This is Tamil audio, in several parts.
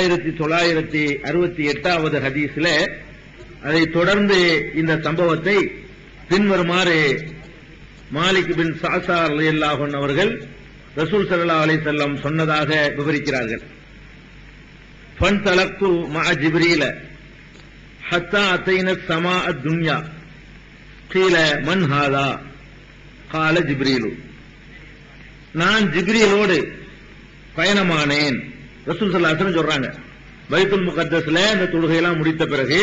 1968வது ஹதீஸ்ல அதை தொடர்ந்து இந்த சம்பவத்தை பின்வருமாறு மாலிக் பின் சாசா ரலியல்லாஹு அன்ஹு அவர்கள் ரசூல் ஸல்லல்லாஹு அலைஹி வஸல்லம் சொன்னதாக விவரிக்கிறார்கள். ஃபன்தலக்து மஅ ஜிப்ரீல ஹத்தா அதைனா ஸமாஅ துன்யா கீல மன் ஹாதா கால ஜிப்ரீலு. நான் ஜிப்ரீலோடு பயணமானேன். ரசூல் ஸல்லல்லாஹு அலைஹி வஸல்லம் சொல்றாங்க, பைத்துல் முகத்தஸ்ல இந்த தொழுகையெல்லாம் முடித்த பிறகு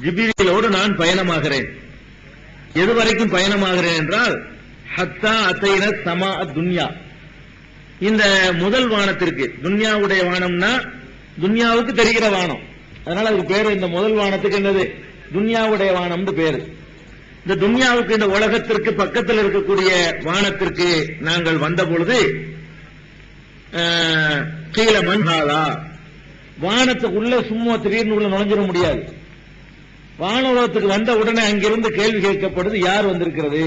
ஜிப்ரீலோடு நான் பயணமாகிறேன். எது வரைக்கும் பயணமாகிறேன் என்றால் ஹத்தா அதைனா ஸமாஅ துன்யா, இந்த முதல் வானத்திற்கு. துன்யாவுடைய வானம்னா துன்யாவுக்கு தெரிகிற வானம், அதனால அதுக்கு பேரு இந்த முதல் வானத்துக்கு என்னது துன்யாவுடைய வானம்னு பேரு. இந்த துன்யாவுக்கு இந்த உலகத்திற்கு பக்கத்தில் இருக்கக்கூடிய வானத்திற்கு நாங்கள் வந்த பொழுது கீழ மன்ஹாதா, வானத்துக்குள்ள சும்மா திடீர்னு உள்ள நுழைஞ்சிட முடியாது. வானோலகத்துக்கு வந்த உடனே அங்கிருந்து கேள்வி கேட்கப்படுது, யார் வந்திருக்கிறது?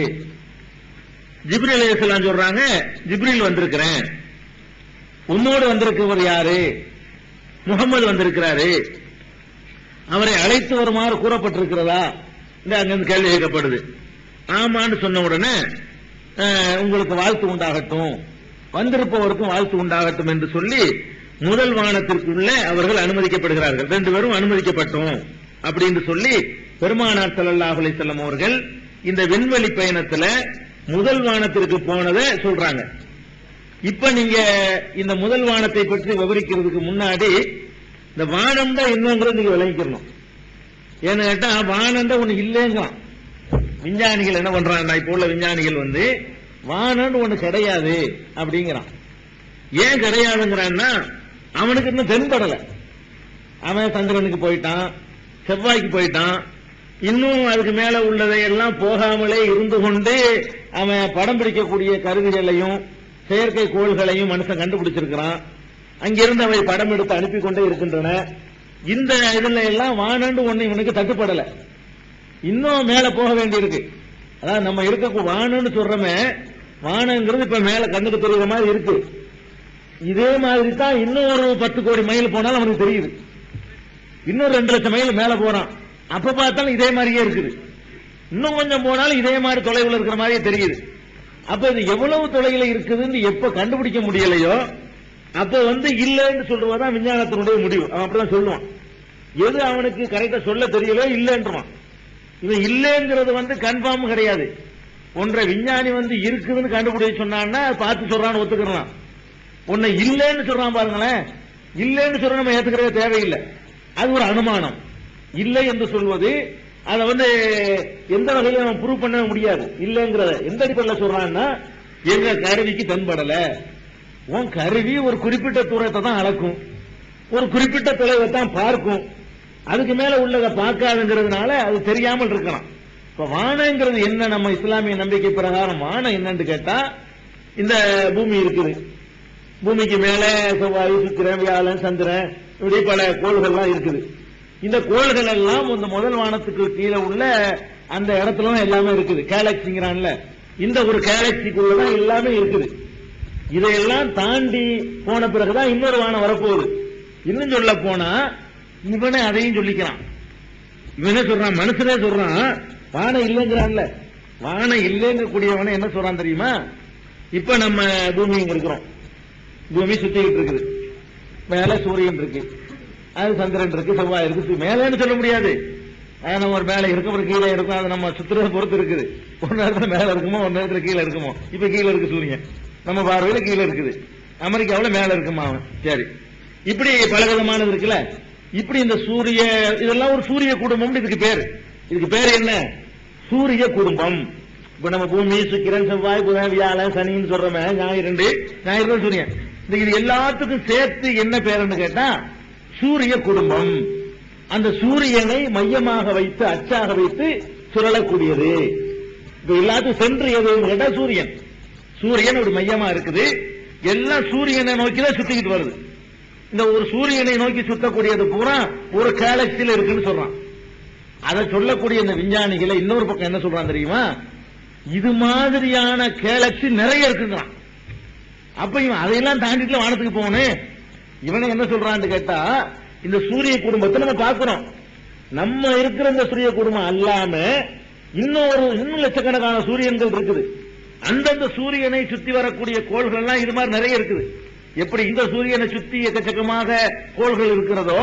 ஜிப்ரீல் அலைஹிஸ்ஸலாம் சொல்றாங்க, ஜிப்ரீல் வந்திருக்கிறேன். உம்மோடு வந்திருக்கிறவர் யாரு? முகமது வந்திருக்கிறாரு. அவரை அழைத்து வருமாறு கூறப்பட்டிருக்கிறதா? அங்கிருந்து கேள்வி கேட்கப்படுது. ஆமான்னு சொன்ன உடனே உங்களுக்கு வாழ்த்து உண்டாகட்டும், வந்திருப்பவருக்கும் வாழ்த்து உண்டாகட்டும் என்று சொல்லி முதல் வானத்திற்குள்ள அவர்கள் அனுமதிக்கப்படுகிறார்கள். 2 பேரும் அனுமதிக்கப்பட்டோம் அப்படின்னு சொல்லி பெருமானார் ஸல்லல்லாஹு அலைஹி வஸல்லம் அவர்கள் இந்த விண்வெளி பயணத்துல முதல் வானத்திற்கு போனதை சொல்றாங்க. இப்ப நீங்க இந்த முதல் வானத்தை பற்றி விவரிக்கிறதுக்கு முன்னாடி இந்த வானம் தான் என்னங்கிறது நீங்க விளங்கிக்கணும். ஏன்னு கேட்டா வானம் ஒண்ணு இல்லைங்கிறான். விஞ்ஞானிகள் என்ன பண்றாங்க, இப்ப உள்ள விஞ்ஞானிகள் வானம் ஒண்ணு கிடையாது அப்படிங்கிறான். ஏன் கிடையாதுங்கிறான்னா அவனுக்கு இன்னும் தென்படல. அவன் சந்திரனுக்கு போயிட்டான், செவ்வாய்க்கு போயிட்டான், இன்னும் அதுக்கு மேல உள்ளதை எல்லாம் போகாமலே இருந்து கொண்டு அவன் படம் பிடிக்கக்கூடிய கருவிகளையும் செயற்கை கோள்களையும் மனுஷன் கண்டுபிடிச்சிருக்கிறான். அங்கிருந்து அவை படம் எடுத்து அனுப்பி கொண்டே இருக்கின்றன. இந்த இதுல எல்லாம் வானண்டு ஒண்ணு இவனுக்கு தட்டுப்படல, இன்னும் மேல போக வேண்டியிருக்கு. அதாவது நம்ம இருக்க வானன்னு சொல்றோமே, வானங்கிறது இப்ப மேல கண்ணுக்கு தெரியுற மாதிரி இருக்கு. இதே மாதிரி தான் இன்னும் ஒரு 10 கோடி மைல் போனாலும் அவனுக்கு தெரியுது. இன்னும் 2 லட்சம் மைல் மேல போறான், அப்ப பார்த்தாலும் இதே மாதிரியே இருக்குது. இன்னும் கொஞ்சம் போனாலும் இதே மாதிரி தொலைவில் இருக்கிற மாதிரியே தெரியுது. அப்ப இது எவ்வளவு தொலைவில் இருக்குதுன்னு எப்ப கண்டுபிடிக்க முடியலையோ அப்ப இல்லைன்னு சொல்றதுதான் விஞ்ஞானத்தினுடைய முடிவு. அவன் அப்படிதான் சொல்லுவான். எது அவனுக்கு கரெக்டா சொல்ல தெரியலையோ இல்லைன்றான். இவன் இல்லைங்கிறது கன்ஃபார்ம் கிடையாது. ஒன்றை விஞ்ஞானி இருக்குதுன்னு கண்டுபிடிச்சு சொன்னான்னா பார்த்து சொல்றான்னு ஒத்துக்கிறான். ஒன்னை இல்லைன்னு சொல்றான் பாருங்களேன், இல்லைன்னு சொல்ற நம்ம ஏத்துக்கிறதே தேவையில்லை. அது ஒரு அனுமானம். இல்லை என்று சொல்வது அதை எந்த வகையில நம்ம ப்ரூவ் பண்ண முடியாது. இல்லைங்கிறத எந்த அடிப்படையில் சொல்றான்னா, எங்க கருவிக்கு தென்படல. உன் கருவி ஒரு குறிப்பிட்ட தூரத்தை தான் அளக்கும், ஒரு குறிப்பிட்ட தொலைவை தான் பார்க்கும், அதுக்கு மேல உள்ளதை பார்க்காதுங்கிறதுனால அது தெரியாமல் இருக்கலாம். இப்ப வானங்கிறது என்ன? நம்ம இஸ்லாமிய நம்பிக்கை பிரகாரம் வானம் என்னன்னு கேட்டா, இந்த பூமி இருக்குது, பூமிக்கு மேல செவ்வாய், சுக்கிரன், வியாழன், சந்திரன், இப்படி பல கோள்கள்லாம் இருக்குது. இந்த கோள்கள் எல்லாம் இந்த முதல் வானத்துக்கு கீழே உள்ள அந்த இடத்துல எல்லாமே இருக்குது. கேலக்சிங்கிறான்ல, இந்த ஒரு கேலக்சிக்குள்ளதான் எல்லாமே இருக்குது. இதையெல்லாம் தாண்டி போன பிறகுதான் இன்னொரு வானம் வரப்போகுது. இன்னும் சொல்ல போனா இவனே அதையும் சொல்லிக்கிறான். இவனே சொல்றான், மனுஷனே சொல்றான், வானம் இல்லைங்கிறான்ல. வானம் இல்லைங்க கூடியவன என்ன சொல்றான் தெரியுமா? இப்ப நம்ம பூமி இங்க இருக்கிறோம், பூமி சுத்திக்கிட்டு இருக்குது, மேல சூரியன் இருக்கு, அது சந்திரன் இருக்கு, செவ்வாய் இருக்கு. மேலேன்னு சொல்ல முடியாது, நம்ம ஒரு மேல இருக்கும், ஒரு கீழே இருக்கும். அது நம்ம சுத்திரத்தை பொறுத்து இருக்குது. ஒரு நேரத்துல மேல இருக்குமோ, ஒரு நேரத்துல கீழே இருக்குமோ. இப்ப கீழே இருக்கு சூரியன், நம்ம பார்வையில கீழே இருக்குது. அமெரிக்காவில் மேல இருக்குமா அவன். சரி, இப்படி பலவிதமானது இருக்குல்ல. இப்படி இந்த சூரிய இதெல்லாம் ஒரு சூரிய குடும்பம். இதுக்கு பேர் என்ன? சூரிய குடும்பம். இப்ப நம்ம பூமி, சுக்கிரன், செவ்வாய், புதன், வியாழன், சனின்னு சொல்றோமே, ஞாயிறு சூரியன். இது எல்லாத்துக்கும் சேர்த்து என்ன பேருன்னு கேட்டா சூரிய குடும்பம். அந்த சூரியனை மையமாக வைத்து, அச்சாக வைத்து சுழலக்கூடியது. இப்ப எல்லாத்துக்கும் சென்று எதுவும் கேட்டா சூரியன். சூரியன் ஒரு மையமா இருக்குது, எல்லாம் சூரியனை நோக்கிதான் சுத்திக்கிட்டு வருது. இந்த ஒரு சூரியனை நோக்கி சுத்தக்கூடியது பூரா ஒரு கேலக்சியில இருக்குன்னு சொல்றான். அதை சொல்லக்கூடிய இந்த விஞ்ஞானிகளை இன்னொரு பக்கம் என்ன சொல்றான் தெரியுமா? இது மாதிரியான கேலக்சி நிறைய இருக்குங்கிறான். அப்ப இவன் அதையெல்லாம் தாண்டிட்டு வானத்துக்கு போகணும். இவனை என்ன சொல்றான்னு கேட்டா, இந்த சூரிய குடும்பத்தை நம்ம பார்க்கிறோம். நம்ம இருக்கிற இந்த சூரிய குடும்பம் அல்லாம இன்னும் லட்சக்கணக்கான சூரியன்கள் இருக்குது. அந்தந்த சூரியனை சுத்தி வரக்கூடிய கோள்கள் எல்லாம் இது மாதிரி நிறைய இருக்குது. எப்படி இந்த சூரியனை சுத்தி எக்கச்சக்கமாக கோள்கள் இருக்கிறதோ,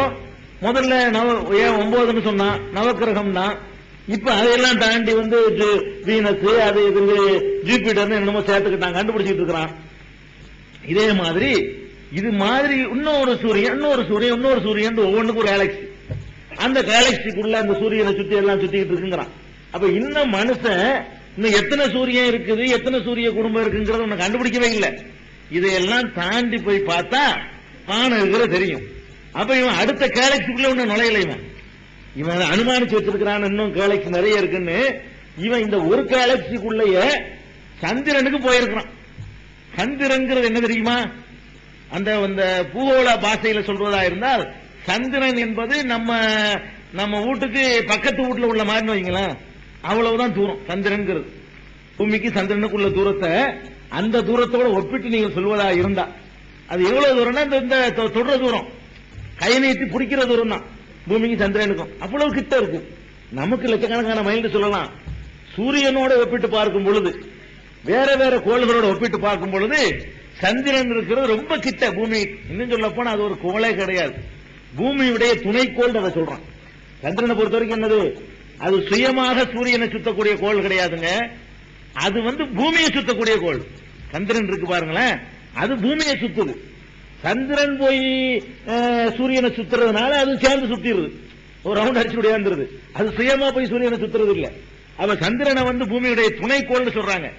முதல்ல 9ன்னு சொன்னா நவக்கிரகம் தான். இப்ப அதையெல்லாம் தாண்டி வீனஸ், அது இது ஜூபிட்டர் என்னமோ சேர்த்துக்கிட்டாங்க, கண்டுபிடிச்சிட்டு இருக்கிறான். இதே மாதிரி இது மாதிரி இன்னொரு சூரியன் ஒவ்வொன்றுக்கு ஒரு கேலக்சி. அந்த கேலக்சிக்குள்ள அந்த சூரியனை சுத்தி எல்லாம் சுத்திக்கிட்டு இருக்குங்கிறான். அப்ப இன்னும் மனுஷன் இன்னும் எத்தனை சூரியன் இருக்குது, எத்தனை சூரிய குடும்பம் இருக்குங்கிறத ஒண்ணு கண்டுபிடிக்கவே இல்லை. இதையெல்லாம் தாண்டி போய் பார்த்தா வானம் இருக்கிறது தெரியும். அப்ப இவன் அடுத்த கேலக்சிக்குள்ள ஒண்ணு நுழையலை. இவன் அனுமானிச்சு வச்சிருக்கிறான் இன்னும் கேலக்சி நிறைய இருக்குன்னு. இவன் இந்த ஒரு கேலக்சிக்குள்ளேயே சந்திரனுக்கு போயிருக்கிறான். சந்திரன்கிறது என்ன தெரியுமா? அந்த பூகோள பாஷையில சொல்றதா இருந்தால் சந்திரன் என்பது நம்ம வீட்டுக்கு பக்கத்து வீட்டுல உள்ள மாதிரி வைங்களேன், அவ்வளவுதான் தூரம் சந்திரன்கிறது. பூமிக்கு சந்திரனுக்குள்ள தூரத்தை அந்த தூரத்தோட ஒப்பிட்டு நீங்கள் சொல்வதா இருந்தா அது எவ்வளவு தூரம்னா இந்த தொடர தூரம், கை நீட்டி பிடிக்கிற தூரம் தான் பூமிக்கு சந்திரனுக்கும். அவ்வளவு கிட்ட இருக்கு. நமக்கு லட்சக்கணக்கான மைல் சொல்லலாம். சூரியனோட ஒப்பிட்டு பார்க்கும் பொழுது, வேற வேற கோள்களோட ஒப்பிட்டு பார்க்கும் பொழுது சந்திரன் இருக்கிறது ரொம்ப கிட்ட பூமி. இன்னும் சொல்ல போனா அது ஒரு கோளே கிடையாது, பூமியுடைய துணைக்கோள் அதை சொல்றான். சந்திரனை பொறுத்த வரைக்கும் என்னது, அது சுயமாக சூரியனை சுத்தக்கூடிய கோள் கிடையாதுங்க. அது பூமியை சுத்தக்கூடிய கோள். சந்திரன் இருக்கு பாருங்களேன், அது பூமியை சுத்துது. சந்திரன் போய் சூரியனை சுத்துறதுனால அது சேர்ந்து சுத்திடுது, ஒரு ரவுண்ட் அடிச்சு விடையாந்துருது. அது சுயமா போய் சூரியனை சுத்துறது இல்ல. அவ சந்திரனை பூமியுடைய துணைக்கோள்னு சொல்றாங்க.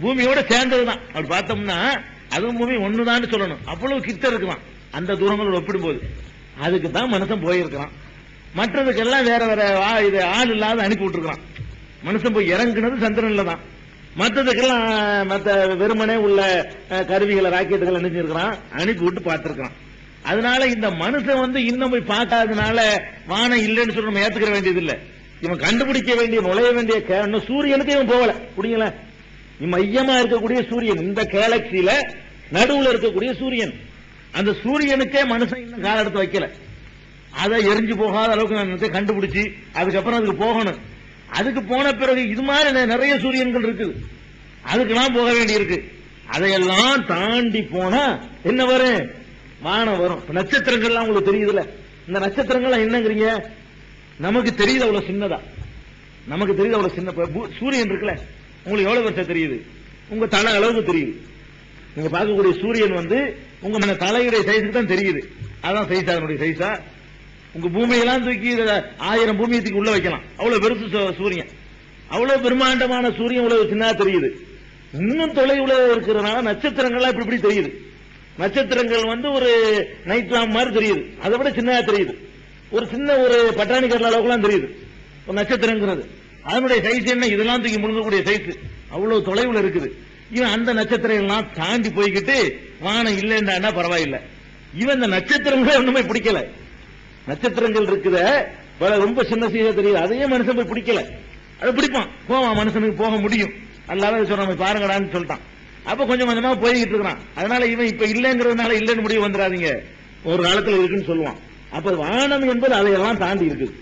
பூமியோட சேர்ந்ததுதான். அப்படி பார்த்தோம்னா அதுவும் பூமி ஒண்ணுதான் சொல்லணும். அவ்வளவு கிட்ட இருக்கலாம் அந்த தூரங்களோட ஒப்பிடும்போது. அதுக்கு தான் மனுஷன் போயிருக்கிறான். மற்றதுக்கெல்லாம் வேற வேற இது ஆள் இல்லாத அனுப்பி விட்டுருக்கான். மனுஷன் போய் இறங்குனது சந்திரன்ல தான். மற்றதுக்கெல்லாம் மற்ற வெறுமனே உள்ள கருவிகளை ராக்கெட்டுகள் நினைச்சிருக்கிறான், அனுப்பி விட்டு பார்த்திருக்கான். அதனால இந்த மனுஷன் இன்னும் போய் பார்க்காதனால வானம் இல்லைன்னு சொல்லி நம்ம ஏத்துக்கிற வேண்டியது இல்லை. இவன் கண்டுபிடிக்க வேண்டிய நுழைய வேண்டிய சூரியனுக்கு இவன் போகல. புரியுங்களா? மையமா இருக்கக்கூடிய சூரியன், இந்த கேலக்சியில நடுவுல இருக்கக்கூடிய சூரியன், அந்த சூரியனுக்கே மனுஷன் இன்னும் கால எடுத்து வைக்கல. அதை எரிஞ்சு போகாத அளவுக்கு கண்டுபிடிச்சு அதுக்கப்புறம் அதுக்கு போகணும். அதுக்கு போன பிறகு இது மாதிரி நிறைய சூரியன்கள் இருக்குது, அதுக்கெல்லாம் போக வேண்டி இருக்கு. அதையெல்லாம் தாண்டி போனா என்ன வரும்? வானம் வரும். நட்சத்திரங்கள்லாம் உங்களுக்கு தெரியுதுல்ல, இந்த நட்சத்திரங்கள்லாம் என்னங்கிறீங்க? நமக்கு தெரியுது அவ்வளவு சின்னதா, நமக்கு தெரியுது அவ்வளவு சின்ன. சூரியன் இருக்குல்ல, உங்களுக்கு எவ்வளவு பெருசா தெரியுது? உங்க தலை அளவுக்கு தெரியுது. நீங்க பார்க்கக்கூடிய சூரியன் உங்க தலையுடைய சைஸுக்கு தான் தெரியுது. அதான் சைஸ், அதனுடைய சைஸா. உங்க பூமியெல்லாம் தூக்கி 1000 பூமியை தூக்கி உள்ள வைக்கலாம், அவ்வளவு பெருசு சூரியன். அவ்வளவு பிரம்மாண்டமான சூரியன் இவ்வளவு சின்னதா தெரியுது. இன்னும் தொலைவுல இருக்கிறதுனால நட்சத்திரங்கள்லாம் இப்படி தெரியுது. நட்சத்திரங்கள் ஒரு நைட் லாம்ப் மாதிரி தெரியுது, அதை விட சின்னதா தெரியுது. ஒரு சின்ன ஒரு பட்டாணி கரல் அளவுக்குலாம் தெரியுது ஒரு நட்சத்திரங்கிறது. அதனுடைய சைஸ் என்ன? இதெல்லாம் தூக்கி முழுங்கக்கூடிய சைஸ், அவ்வளவு தொலைவுல இருக்குது. இவன் அந்த நட்சத்திரம் எல்லாம் தாண்டி போய்கிட்டு வானம் இல்லைன்னா பரவாயில்லை. இவன் இந்த நட்சத்திரங்களே ஒண்ணுமே பிடிக்கல. நட்சத்திரங்கள் இருக்குத ரொம்ப சின்ன சீசா தெரியுது, அதையே மனுஷன் போய் பிடிக்கல. அதை பிடிப்பான், போவான், மனுஷனுக்கு போக முடியும். அல்லாத சொல்றான் பாருங்கடான்னு சொல்லிட்டான். அப்ப கொஞ்சம் கொஞ்சமா போய்கிட்டு இருக்கிறான். அதனால இவன் இப்ப இல்லைங்கிறதுனால இல்லைன்னு முடிவு வந்துடாதீங்க, ஒரு காலத்துல இருக்குன்னு சொல்லுவான். அப்ப வானம் என்பது அதையெல்லாம் தாண்டி இருக்குது.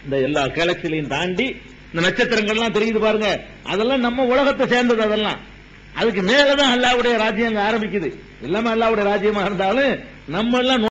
இந்த எல்லா கேலக்சிலையும் தாண்டி இந்த நட்சத்திரங்கள்லாம் தெரியுது பாருங்க, அதெல்லாம் நம்ம உலகத்தை சேர்ந்தது. அதெல்லாம் அதுக்கு மேலதான் அல்லாஹ்வுடைய ராஜ்யம் ஆரம்பிக்குது. எல்லாமே அல்லாஹ்வுடைய ராஜ்யமா இருந்தாலும் நம்ம எல்லாம்